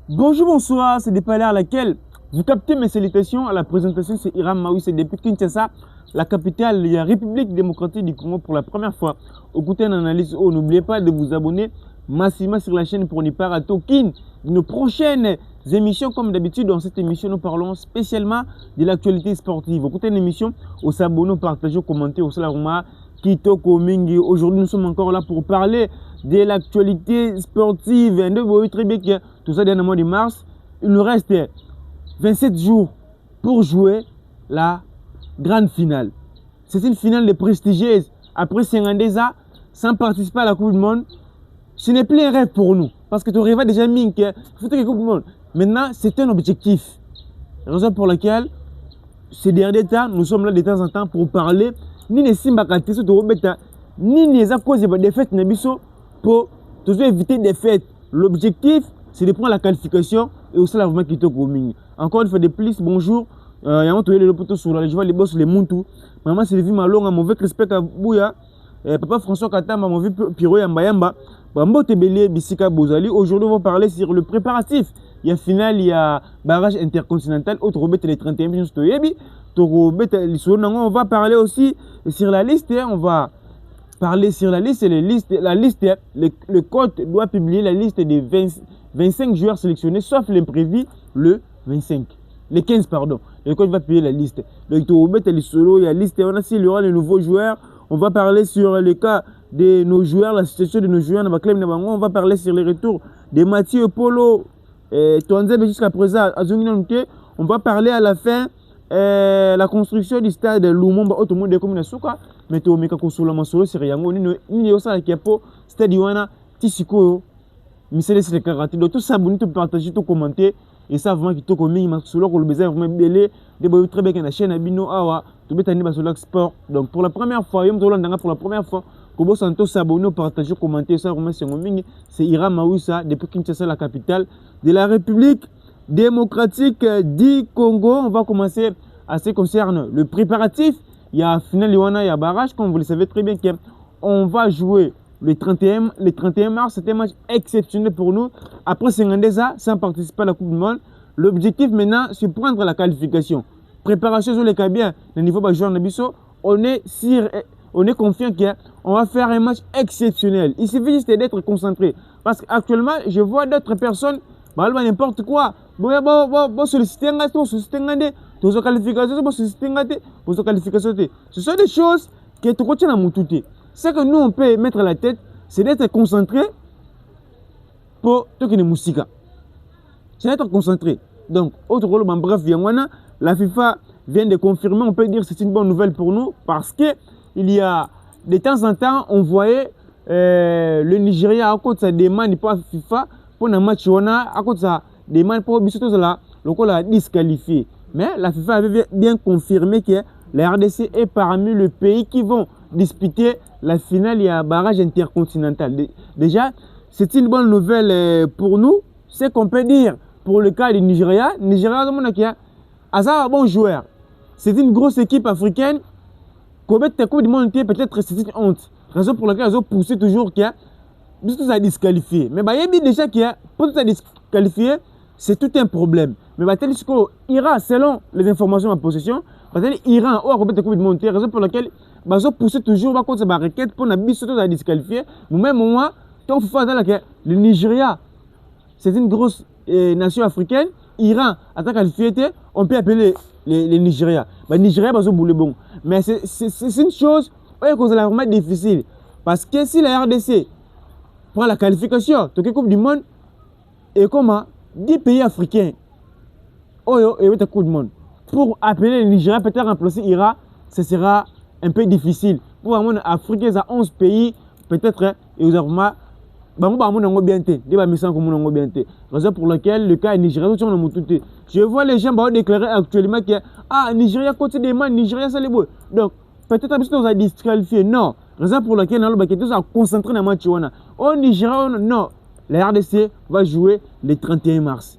Bonjour, bonsoir, c'est des palais à laquelle vous captez mes salutations. À la présentation, c'est Hiram Maoui, c'est depuis Kinshasa, la capitale de la République démocratique du Congo pour la première fois. Écoutez une analyse. Oh, n'oubliez pas de vous abonner massivement sur la chaîne pour n'y pas rater aucune de nos prochaines émissions. Comme d'habitude, dans cette émission, nous parlons spécialement de l'actualité sportive. Écoutez une émission, au s'abonner, partager, commenter, au salaruma, Kitoko Mingi. Aujourd'hui, nous sommes encore là pour parler de l'actualité sportive. Vous voyez très bien que tout ça, dans le mois de mars, il nous reste 27 jours pour jouer la grande finale. C'est une finale de prestigieuse. Après 52 ans, sans participer à la Coupe du Monde, ce n'est plus un rêve pour nous. Parce que tu rêves déjà mis que faut que la Coupe du Monde. Maintenant, c'est un objectif. Raison pour laquelle, ces derniers temps, nous sommes là de temps en temps pour parler ni les Simbakati, ni les causes de défaites pour éviter des fêtes. L'objectif, c'est de prendre la qualification et aussi la qui est commun. Encore une fois de plus, bonjour. Il y a un peu de poteau sur la joie, les boss, les Muntu. Maman, c'est le vie malong, mauvais respect à Bouya. Papa François Katamba, mauvais Piro Yamba. Bambo Tebele, Bissika Bozali. Aujourd'hui, on va parler sur le préparatif. Il y a finale, il y a barrage intercontinental. Autre Robert, les 31 millions de Yebi. On va parler aussi sur la liste. On va parler sur la liste. Le code doit publier la liste des 25 joueurs sélectionnés, sauf l'imprévu, le 25. Les 15, pardon. Le code va publier la liste. Donc, il y a liste. On a s'il y aura les nouveaux joueurs. On va parler sur le cas de nos joueurs, la situation de nos joueurs. On va parler sur les retours de Mathieu Polo. Jusqu'à présent, on va parler à la fin la construction du stade de Lumumba Otomo de Komina Suka. Mais tu as construit la masolo c'est rien. Ni osa qui a po stade Iwana Tisiko. Misele c'est le karaté. Donc tout ça, vous pouvez partager, tout commenter. Et ça vraiment qui te commis masolo que le besoin vraiment belé. Des boyaux très bien que la chaîne Abino Awa. Tu peux t'animer basolo sport. Donc pour la première fois, pour la première fois. Kobo Santos s'abonner, partager, commenter, ça c'est Hiram Maoui depuis Kinshasa, la capitale de la République démocratique du Congo. On va commencer à ce qui concerne le préparatif. Il y a finale, il y a barrage, comme vous le savez très bien qu'on va jouer le 31 mars. C'était un match exceptionnel pour nous. Après 52 ans, sans participer à la Coupe du Monde, l'objectif maintenant, c'est prendre la qualification. Préparation sur les cas bien, le niveau de joueur Nabiso, on est confiant qu'on va faire un match exceptionnel. Il suffit juste d'être concentré. Parce qu'actuellement, je vois d'autres personnes, n'importe quoi. Ce sont des choses que tu retiens à Moutouté. Ce que nous, on peut mettre à la tête, c'est d'être concentré pour tout ce musique. C'est d'être concentré. Donc, autre rôle, bref, la FIFA vient de confirmer, on peut dire que c'est une bonne nouvelle pour nous parce que il y a de temps en temps, on voyait le Nigeria à cause de sa demande pour la FIFA pour un match à cause de sa demande pour le disqualifié. Mais la FIFA avait bien confirmé que la RDC est parmi les pays qui vont disputer la finale. Il y a un barrage intercontinental. Déjà, c'est une bonne nouvelle pour nous. C'est qu'on peut dire pour le cas du Nigeria. Nigeria, c'est un bon joueur. C'est une grosse équipe africaine. Peut-être c'est une honte. Raison pour laquelle ils ont poussé toujours qu'il y a ça disqualifié. Mais il y a déjà qu'il y a pour ça disqualifié, c'est tout un problème. Mais ira selon les informations en possession, Iran raison pour laquelle ils ont poussé toujours contre sa requête pour la disqualifier. Mais même moi, tant le Nigeria, c'est une grosse nation africaine. Iran attaque qualifié, on peut appeler les Nigeria. Le Nigeria va bon. Mais c'est une chose qui est vraiment difficile. Parce que si la RDC prend la qualification, la Coupe du Monde, et comment 10 pays africains et la Coupe du Monde, pour appeler le Nigeria, peut-être remplacer l'Iran, ce sera un peu difficile. Pour l'Afrique, il y a 11 pays, peut-être, et vous avez raison pour laquelle le cas est Nigeria. Je vois les gens déclarer actuellement que Nigeria côté des mains, Nigeria c'est les beaux. Donc peut-être que nous a disqualifié. Non. Raison pour laquelle nous a concentré dans le match. Au Nigeria, non. La RDC va jouer le 31 mars.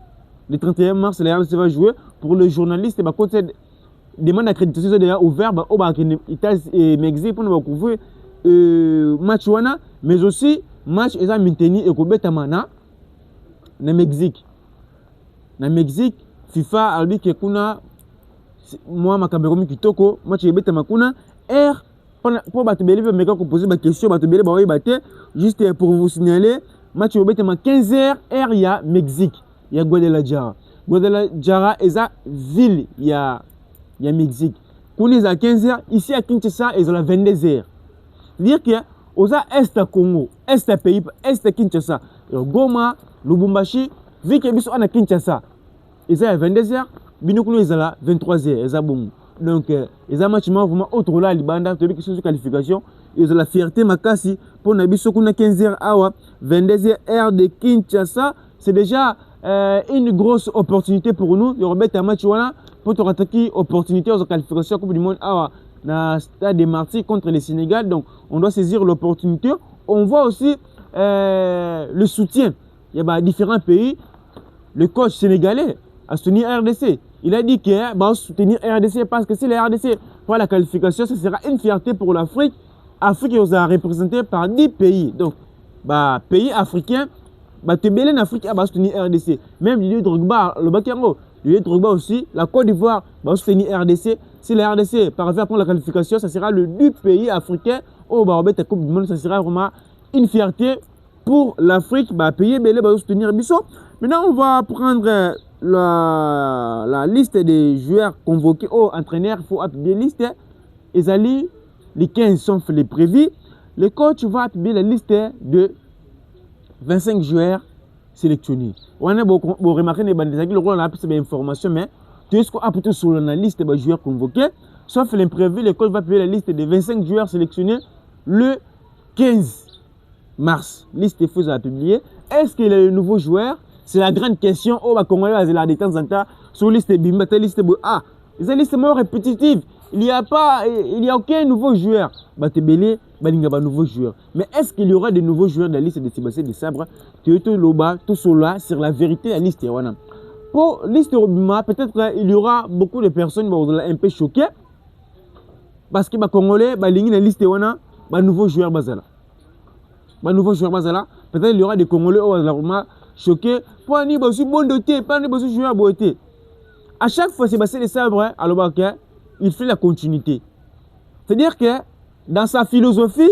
Le 31 mars, la RDC va jouer. Pour les journalistes, côté demande d'accréditation déjà ouvert au Mexique pour nous couvrir match mais aussi match est maintenu et Kobetamana, le Mexique. na Mexique FIFA albi ke kuna moi makaberomi kitoko match ebeta makuna R pour bato belé meka ko poser ba question bato belé ba oyi baté juste pour vous signaler match ebeta ma 15h R ya Mexique ya Guadalajara. Guadalajara eza ville ya Mexique. Kuni za 15h ici à Kinshasa eza la 22h. Dire que oza est Congo, est pays, est Kinshasa, Goma, Lubumbashi, vu que biso ana Kinshasa, eza à 22h, binokulu eza la 23h, eza bon. Donc eza match vraiment autre là libanda to biso qualification, eza la fierté makasi pour na biso kuna 15h awa 22h heure de Kinshasa, c'est déjà une grosse opportunité pour nous de remettre un match voilà pour te attaquer opportunité aux qualifications Coupe du monde awa na stade de Marseille contre le Sénégal. Donc on doit saisir l'opportunité. On voit aussi le soutien. Il y a différents pays. Le coach sénégalais a soutenu RDC. Il a dit qu'il va soutenir RDC parce que si la RDC prend la qualification, ce sera une fierté pour l'Afrique. Afrique est représentée par 10 pays. Donc pays africains, en Afrique va soutenir RDC. Même Didier Drogba, le Bakango, Didier Drogba aussi, la Côte d'Ivoire va soutenir RDC. Si la RDC parvient à prendre la qualification, ça sera le 10 pays africain au Barobet Coupe du Monde. Ça sera vraiment une fierté pour l'Afrique. Pays belé va soutenir Bissot. Maintenant, on va prendre la liste des joueurs convoqués au entraîneur. Il faut appuyer la liste. Les 15 sont les prévus. Le coach va appuyer la liste de 25 joueurs sélectionnés. On a remarqué que le rôle a plus d'informations, mais tout ce qu'on a plutôt sur la liste des joueurs convoqués, sauf l'imprévu, le coach va payer la liste des 25 joueurs sélectionnés le 15 mars. Liste est fausse à publier. Est-ce qu'il y a de nouveaux joueurs? C'est la grande question. Oh, Congolais, la de temps en temps sur liste Bimba, liste Ah, les listes moins répétitives. Il n'y a aucun nouveau joueur. Batebele, Balingaba, nouveau joueur. Mais est-ce qu'il y aura de nouveaux joueurs dans la liste de Sébastien de Sabre? Tout Loba, tout cela, sur la vérité, la liste est pour liste Robima, peut-être il y aura beaucoup de personnes un peu choquées. Parce que les Congolais, la liste est nouveau joueur Bazala. Peut-être il y aura des Congolais qui vont choqués. Pour un niveau bon doté, pas un niveau joueur beauté. À chaque fois, Sébastien de Sabre, il fait la continuité. C'est-à-dire que dans sa philosophie,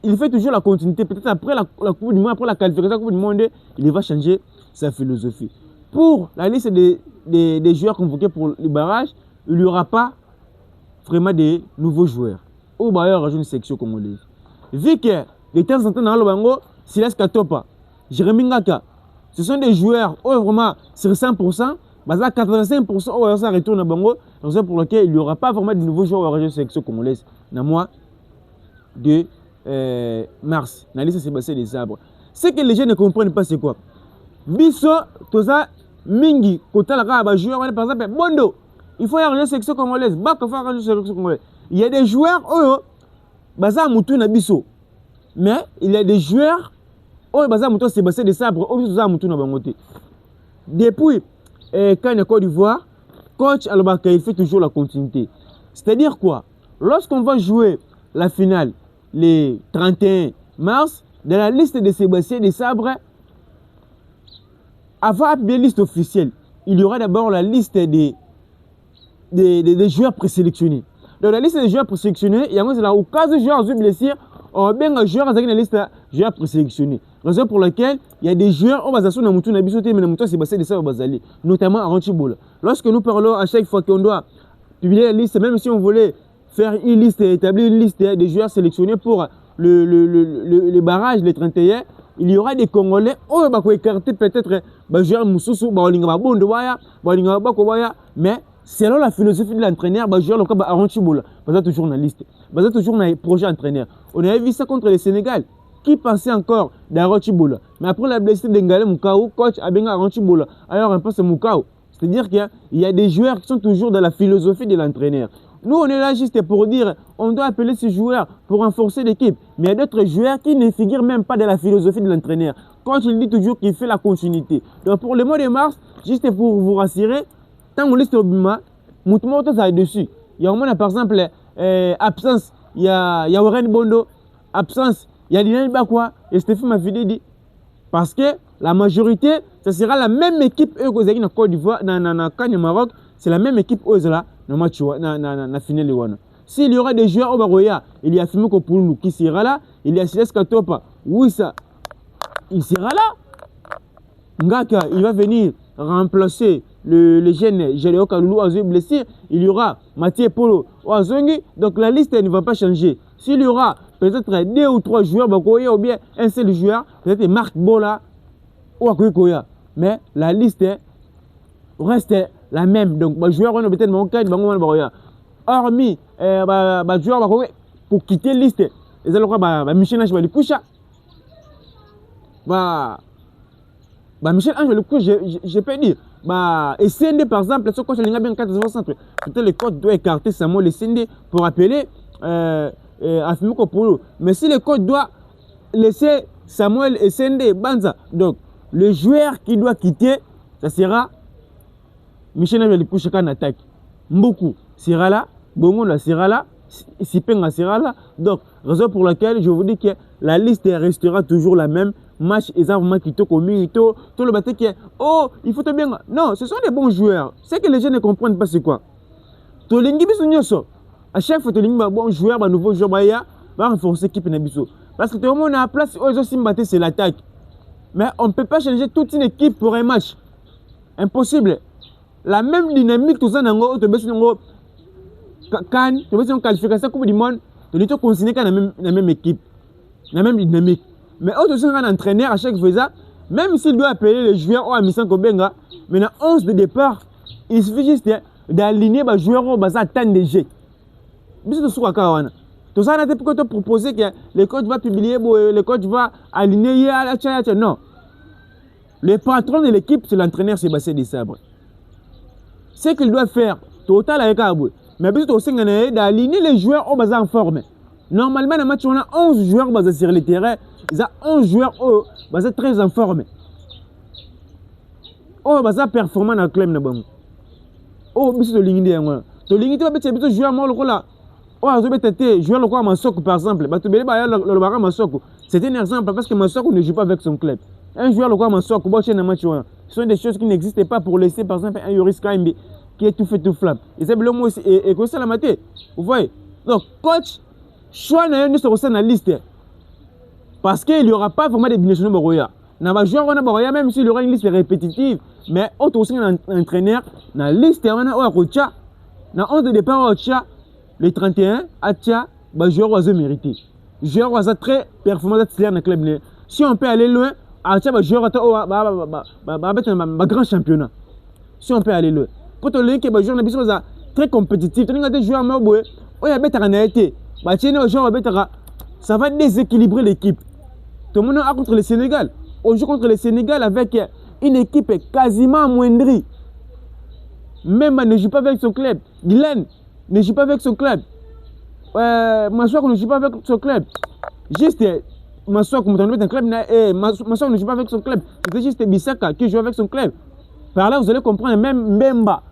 il fait toujours la continuité. Peut-être après la Coupe du Monde, après la qualification de la Coupe du Monde, il va changer sa philosophie. Pour la liste des joueurs convoqués pour le barrage, il n'y aura pas vraiment de nouveaux joueurs. Ou d'ailleurs, une section congolaise. Vu que de temps en temps, dans le Bango, Silas Katopa, Jérémy Ngaka, ce sont des joueurs vraiment sur 100%, mais à 85%, ça retourne à Bango, raison pour laquelle il n'y aura pas vraiment de nouveaux joueurs dans la section congolaise. Dans le mois de mars, dans la liste Sébastien des Sabres. Ce que les gens ne comprennent pas, c'est quoi? Bisso, tout ça, Mingi, côté la joueur, par exemple, Bondo, il faut y avoir une section congolaise, il faut avoir une section congolaise. Il y a des joueurs, Baza Moutou na Bisso. Mais il y a des joueurs, Baza Moutou Sébastien des Sabres, Baza Moutou na Bangote. Depuis quand la Côte d'Ivoire, coach Alobaka, il fait toujours la continuité. C'est-à-dire quoi? Lorsqu'on va jouer la finale, le 31 mars, dans la liste de Sébastien des Sabres, avant la liste officielle, il y aura d'abord la liste des joueurs présélectionnés. Dans la liste des joueurs présélectionnés, il y a au cas où joueurs ont blessé, on a bien un joueur dans la liste de joueurs présélectionnés. Raison pour laquelle il y a des joueurs au Bazassou na Moutou na Bisoté, mais na Moutou Sébastien de Sabres Bazali, notamment à Ranchibola. Lorsque nous parlons à chaque fois qu'on doit publier la liste, même si on voulait faire une liste, établir une liste des joueurs sélectionnés pour le barrage, les 31, il y aura des Congolais, écarter peut-être joueurs Moussoussou, mais selon la philosophie de l'entraîneur, joueurs à Ranchibola, toujours dans la liste, toujours dans les projets entraîneurs. On avait vu ça contre le Sénégal. Qui pensait encore d'Aranchibola? Mais après la blessure d'Engale Moukao, coach a bien Aranchibola. Alors un peu c'est Moukao. C'est-à-dire qu'il y a des joueurs qui sont toujours dans la philosophie de l'entraîneur. Nous, on est là juste pour dire, on doit appeler ces joueurs pour renforcer l'équipe. Mais il y a d'autres joueurs qui ne figurent même pas dans la philosophie de l'entraîneur. Quand il dit toujours qu'il fait la continuité. Donc pour le mois de mars, juste pour vous rassurer, tant qu'on liste au Bima, Moutmoto ça est dessus. Il y a par exemple absence, il y a Warren Bondo, absence. Il y a Lionel Bakwa et Stéphane Mafidi dit Parce que la majorité, ça sera la même équipe eux qui na Côte d'Ivoire, na Cannes Maroc, c'est la même équipe eux là, na match na finale wana. S'il y aura des joueurs au Baroya, il y a Fimiko Poulou qui sera là, il y a Siles Katopa, oui ça, il sera là. Ngaka, il va venir remplacer le jeune Géléo Kaloulou Azoui blessé, il y aura Mathieu Polo Oazongi, donc la liste ne va pas changer. S'il y aura peut-être 2 ou 3 joueurs Bakoya ou bien un seul joueur, peut-être Marc Bola ou Akoya, mais la liste reste la même. Donc les joueurs on peut-être manqué Bakoya. Hormis joueurs Bakoya pour quitter la liste, ils allont Michel Ange Balikoucha. Michel Ange Balikoucha, je peux dire et CND par exemple, ce coach a bien 4 centre. Peut-être le coach doit écarter Samuel et CND pour appeler Afimiko Polo. Mais si le coach doit laisser Samuel et CND Banza, donc le joueur qui doit quitter, ça sera Michel Ange Balikoucha en attaque. Mboku sera là, Bongo sera là, Sipenga sera là. Donc, raison pour laquelle je vous dis que la liste restera toujours la même. Match exactement qui te commis, tout le bâtiment qui est oh, il faut te bien. Non, ce sont des bons joueurs. C'est que les gens ne comprennent pas c'est quoi. Tolingi biso à chaque fois tolingi bon joueur, nouveau joueur va renforcer l'équipe Nabiso. Parce que tout le monde a la place, c'est l'attaque. Mais on ne peut pas changer toute une équipe pour un match. Impossible. La même dynamique, tout ça, tu as une qualification Coupe du Monde, tu dois continuer dans la même équipe, la même dynamique. Mais autre un entraîneur à chaque fois, même s'il doit appeler les joueurs au Amisan Kobenga, maintenant 11 de départ, il suffit juste d'aligner les joueurs au bas temps de jeu. Tout ça, on a proposé que le coach va publier, le coach va aligner non. Le patron de l'équipe, c'est l'entraîneur Sébastien Desabre. Ce qu'il doit faire, total avec Abou. Mais bien sûr, d'aligner les joueurs au bas en forme. Normalement, dans le match, on a 11 joueurs basés sur le terrain. Ils ont 11 joueurs basés très en forme. Oh, basés performant dans le club. Oh, bien sûr, l'ingénieur. L'ingénieur, c'est bien joueur là. Oh, joueur le quoi Massoko par exemple. C'est un exemple parce que Massoko ne joue pas avec son club. Un joueur le quoi Massoko, ce sont des choses qui n'existent pas pour laisser par exemple un Yoris Kaimbe qui est tout fait tout flamme. Et c'est le mot et que ça la maté. Vous voyez. Donc coach choix n'a pas sur la liste parce qu'il n'y aura pas vraiment de binationaux Baroya. N'a pas joueur on a Baroya même s'il y aura une liste répétitive, mais autre aussi un entraîneur dans la liste on a Oakocha. Dans 11 de départ Oakocha, le 31 Acha ba joueur oiseau mérité. Joueur oiseau très performant dans le club. Si on peut aller loin, Acha ba joueur ba grand championnat. Si on peut aller loin. Quand on dit que ba joueur na biso très compétitif, on a des joueurs maboé, on a bête en été. Ça va déséquilibrer l'équipe. Tout le monde a contre le Sénégal. On joue contre le Sénégal avec une équipe quasiment amoindrie. Même ne joue pas avec son club. Dylan ne joue pas avec son club. Massouk ne joue pas avec son club. Juste Massouk, un club, Massouk ne joue pas avec son club. C'est juste Bissaka qui joue avec son club. Par là, vous allez comprendre, même Mbemba,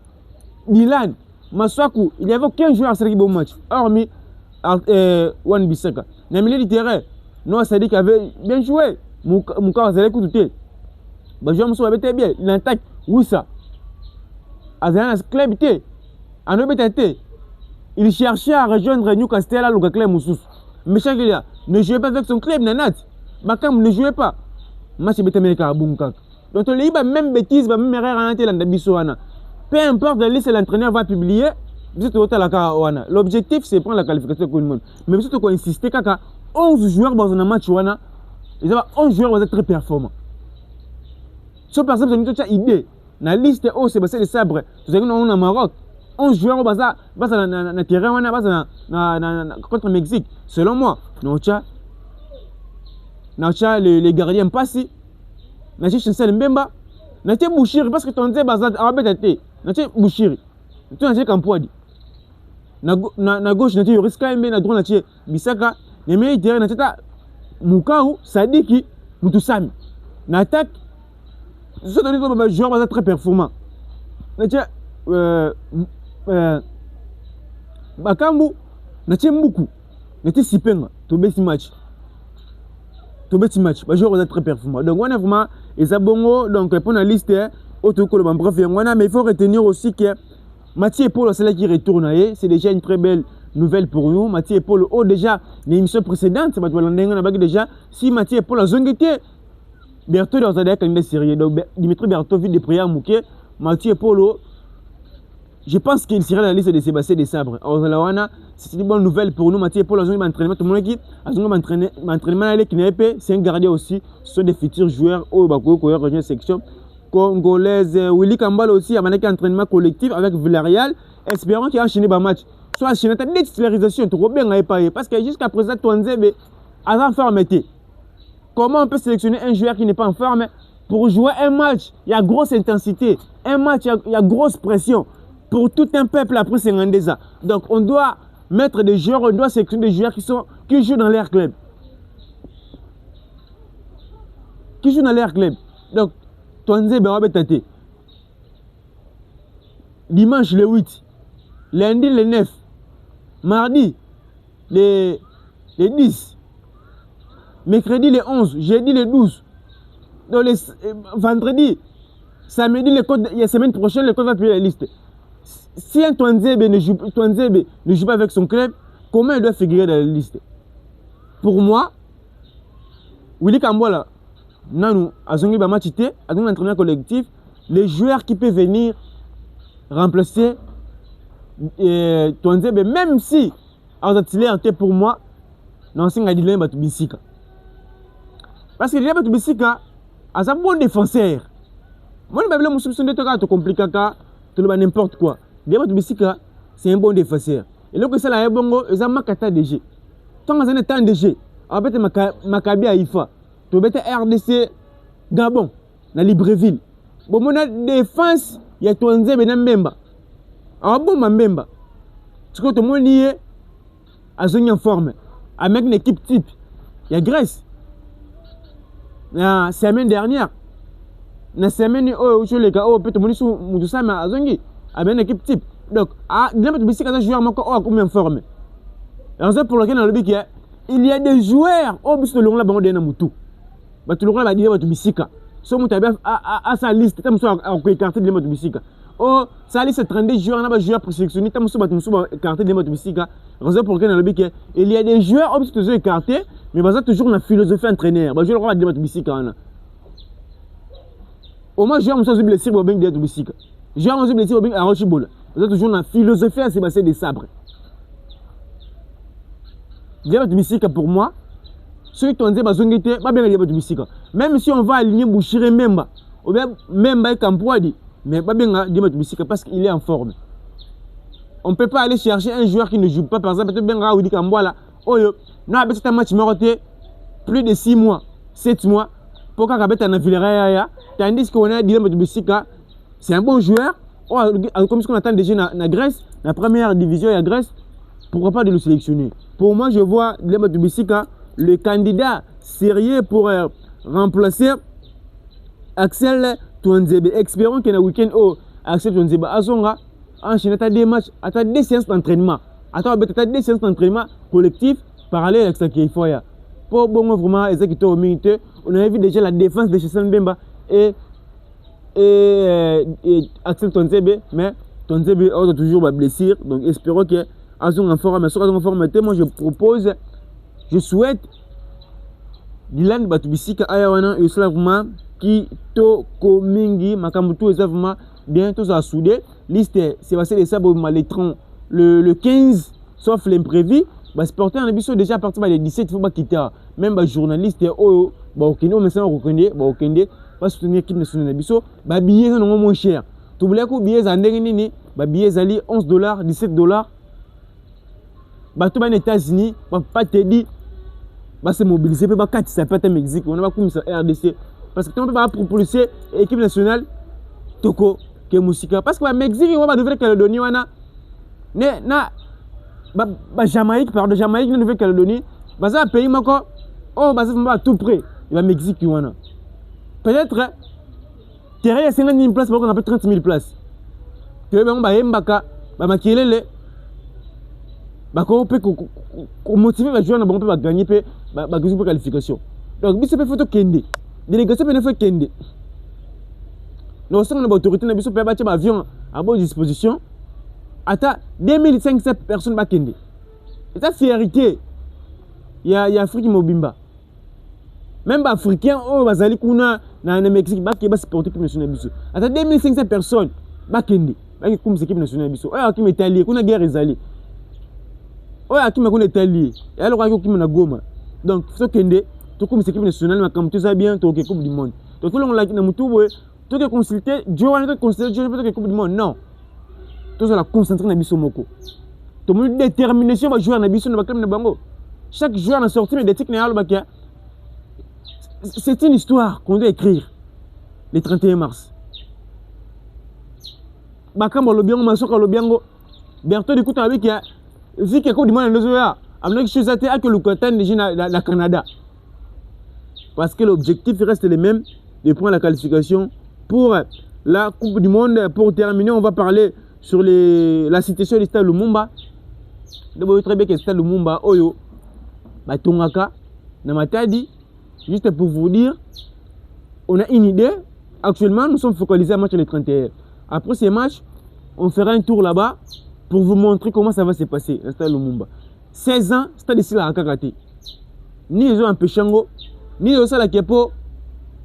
Dylan, Massouk, il n'y avait aucun joueur à ce bon match. Hormis Wan Bissaka. Dans le milieu du terrain, Noah Sadik avait bien joué. Mouka vous allez écouter. Joueur Moussa avait été bien. Il attaque. Où ça? Azana club était. En il cherchait à rejoindre Newcastle à Lucas Moussous. Mais chaque gars ne jouait pas avec son club, Nanat. Makam ne jouait pas. Match est bétamé Bunka. Donc on a même bêtise, même erreur en interne dans Bissoana. Peu importe la liste, l'entraîneur va publier. L'objectif c'est prendre la qualification pour le monde. Mais surtout qu'on insiste qu'à 11 joueurs dans un match, ils ont 11 joueurs qui sont très performants. Si par exemple, vous avez une idée, dans la liste haut, c'est le sabre. Vous savez, on a au Maroc, 11 joueurs dans le terrain contre le Mexique. Selon moi, nous avons les gardiens passés, nous avons Chancel Mbemba, nous avons Bouchiri, parce que tu as dit, nous avons Bouchiri, nous avons Kampoadi. Na gauche, nous avons Yoris Kaimbe, na droite, nous avons Bissaka, les meilleurs terrains, nous avons Moukao, Sadiki, Moutousami. Na attaque, ce sont des joueurs très performants. Nous avons Bakambu, nous avons Moukou, nous avons Sipenga, tout ce match. to beti match ba joueur très performant donc on a vraiment ezabongo donc pour la liste auto ko le bref mais il faut retenir aussi que Mathieu Paul c'est là qui retourne c'est déjà une très belle nouvelle pour nous. Mathieu Paul déjà l'émission précédente c'est déjà si Mathieu Paul a zongité Berthaud dans un candidat sérieux donc Dimitri Berthaud vite de prière Mouké Mathieu Paul je pense qu'il serait dans la liste de Sébastien Desabre. C'est une bonne nouvelle pour nous. Mathieu Paul a un entraînement. Tout le monde qui a un entraînement c'est un gardien aussi. Ce sont des futurs joueurs au Bako, qui section congolaise. Willy Kambal aussi a un entraînement collectif avec Villarreal. Espérons qu'il a enchaîné un match. Soit enchaîné des titularisations. Parce que jusqu'à présent, Twanzebe a en forme. Comment on peut sélectionner un joueur qui n'est pas en forme pour jouer un match? Il y a grosse intensité. Un match, il y a grosse pression. Pour tout un peuple après 52 ans. Donc on doit mettre des joueurs, on doit sélectionner des joueurs qui jouent dans leur club. Qui jouent dans leur club. Donc, Twanzebe Betate. Dimanche le 8, lundi le 9, mardi le 10, mercredi le 11, jeudi le 12, donc vendredi, samedi, la semaine prochaine, le code va payer la liste. Si un Twanzebe ne joue pas avec son club, comment il doit figurer dans la liste? Pour moi, Willy Kambola, Nanou, Azongi Bamatite, un entraîneur collectif, les joueurs qui peuvent venir remplacer Twanzebe, même si Azatile était pour moi, l'ancien Adilien Batubisika. Parce que Adilien Batubisika a un bon défenseur. Moi, je me suis dit que c'est compliqué, tout le n'importe quoi. Adilien Batubisika, c'est un bon défenseur. Et là, c'est là, ils ont makata de jeu. Tant que c'est temps de jeu, en fait, Maccabi à Ifa, tu as RDC Gabon, dans Libreville. Bon, mon défense, il y a Twanzebe et Mbemba. Alors, bon, Mbemba. Tu vois, tout le monde y est à une forme. Avec une équipe type. Il y a Grèce. La semaine dernière, la semaine où je les gars, tout le monde est à Zongi. Avec une équipe type. Donc, il y a des joueurs qui sont formés. C'est pour lequel il y a des joueurs au bus de l'ongla bandé na mutu. Ba tu l'ongla ba dire ba tu bisika. So mutu à sa liste, tam so à écarter de tu bisika. Oh, sa liste 32 joueurs na ba joueurs présélectionnés, tam so ba écarter de tu bisika. C'est pour lequel il y a des joueurs au bus de écartés, mais ba toujours na philosophie entraîneur. Ba joueur ba dire tu bisika na. Au moins joueur muso blessé ba ben de tu bisika. Joueur muso blessé ba ben à Rochibola. Ba toujours na philosophie à Sébastien Desabre. Diabète Bissika pour moi, ceux qui ont dit que pas bien Diabète Bissika. Même si on va aligner Bouchiré Memba, ou bien Memba et Kampoadi, mais pas bien Diabète Bissika parce qu'il est en forme. On ne peut pas aller chercher un joueur qui ne joue pas, par exemple, peut-être bien Raoudi Kamboala. Oh yo, non, avec un match moroté, plus de 6 mois, 7 mois, pour qu'un cabet en Villarreal, tandis qu'on a Diabète Bissika, c'est un bon joueur. Oh, comme ce qu'on attend déjà en Grèce, la première division en Grèce. Pourquoi pas de le sélectionner? Pour moi, je vois Diabète Bissika, le candidat sérieux pour remplacer Axel Twanzebe. Espérons qu'il y a un week-end où Axel Twanzebe Azonga enchaîne des matchs, des séances d'entraînement. Des séances d'entraînement collectif parallèle avec ce qu'il faut. Pour bon, vraiment, on a vu déjà la défense de Chesson Bemba et Axel Twanzebe, mais Twanzebe a toujours blessé. Donc, espérons que en forme, moi je propose, je souhaite Dylan Batubisika Ayawana Yuslavma qui to komingi makambutu ezavma bientôt à souder liste Sébastien Desabre le 15 sauf l'imprévu bah sporter en émission déjà à partir des 17 faut pas quitter même bah journaliste oh bah okende on maintenant reconnaît bah okende pas soutenir l'équipe nationale émission bah billets non moins cher tu voulais que billets en dernier bah billets ali $11 $17 bato aux États-Unis pas te dit va se mobiliser pour pas ça peut être Mexique on va comme ça RDC parce que tu peux pas propulser équipe nationale toko que musica parce que le Mexique on va devrait Calédonie wana na Jamaïque pardon Jamaïque Nouvelle Calédonie bah ça pays mako oh bah ça va tout près il va Mexique wana peut-être terrain 50 000 places pour qu'on a 30 000 places que on va mbaka ba makelele on peut motiver les joueurs à gagner la qualification. Donc biso pe photo kende délégation pe fait kende non sans l'autorité na biso pe ba avion à bonne disposition ata 2500 personnes ba kende et ça fierté il y a Afrique mobimba même ba africain oh bazali kuna na Mexique ba ke ba supporter équipe nationale biso ata 2500 personnes ba kende ba ke comme équipe nationale biso oya ki metali kuna guerre ezali oya ki makuna etali et alors ki na Goma donc faut kende to comme équipe nationale makam tout ça bien to ke coupe du monde to ko la na mutubo to ke consulter Joan to consulter Joan to ke coupe du monde non to ça la concentrer na biso moko to mo détermination ba jouer na biso na bakam na bango chaque joueur a sorti des techniques na bakia c'est une histoire qu'on doit écrire le 31 mars bakam lobiango masoka lobiango Berto du coup avec ya vu que coupe du monde nous a amené quelque chose à que le Qatar déjà na Canada. Parce que l'objectif reste le même de prendre la qualification pour la Coupe du Monde. Pour terminer, on va parler sur la situation du stade Lumumba. D'abord, très bien que le stade Lumumba, Oyo, Batongaka, Namatadi, juste pour vous dire, on a une idée. Actuellement, nous sommes focalisés à match le 31. Après ces matchs, on fera un tour là-bas pour vous montrer comment ça va se passer, le stade Lumumba. 16 ans, stade ici là en karaté. Ni les ont empêché, ni aussi la kepo,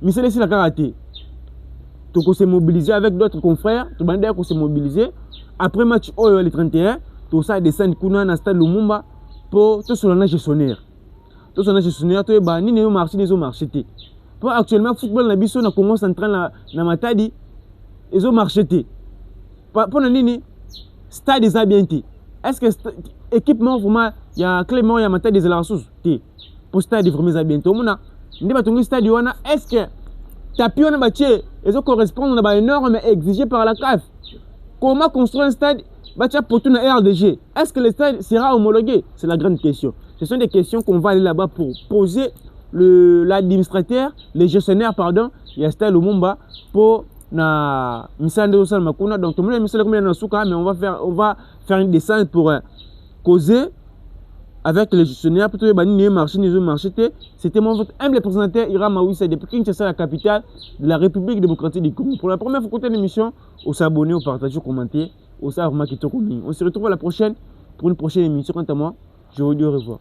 mais c'est laissé la karaté. Donc on s'est mobilisé avec d'autres confrères, tout le monde s'est mobilisé. Après match Oyo le 31, tout ça descend dans le stade Lumumba pour tout sur le gestionnaire. Tout sur le gestionnaire, tout le monde ni marché, ni marché. Pour actuellement football na biso na Congo central na Matadi, ils ont marché. Pour le nini stade des habités. Est-ce que équipement vraiment il y a Clément il y a Matadi des ressources pour stade vraiment habités. Stade est-ce que tapis on a battu et ça correspond à une norme exigée par la CAF. Comment construire un stade pour tout le RDG? Est-ce que le stade sera homologué? C'est la grande question. Ce sont des questions qu'on va aller là-bas pour poser l'administrateur, les gestionnaires, pardon, il y a stade Lumumba pour na misande au Makuna. Donc tout le monde mais on va faire une descente pour causer avec les gestionnaires, plutôt les marchés, les marchés. C'était mon votre humble présentateur Hiram Mawissa depuis Kinshasa, la capitale de la République démocratique du Congo. Pour la première fois côté l'émission, on s'abonne, on partage, on commente, on s'abonne. On se retrouve à la prochaine pour une prochaine émission. Quant à moi, je vous dis au revoir.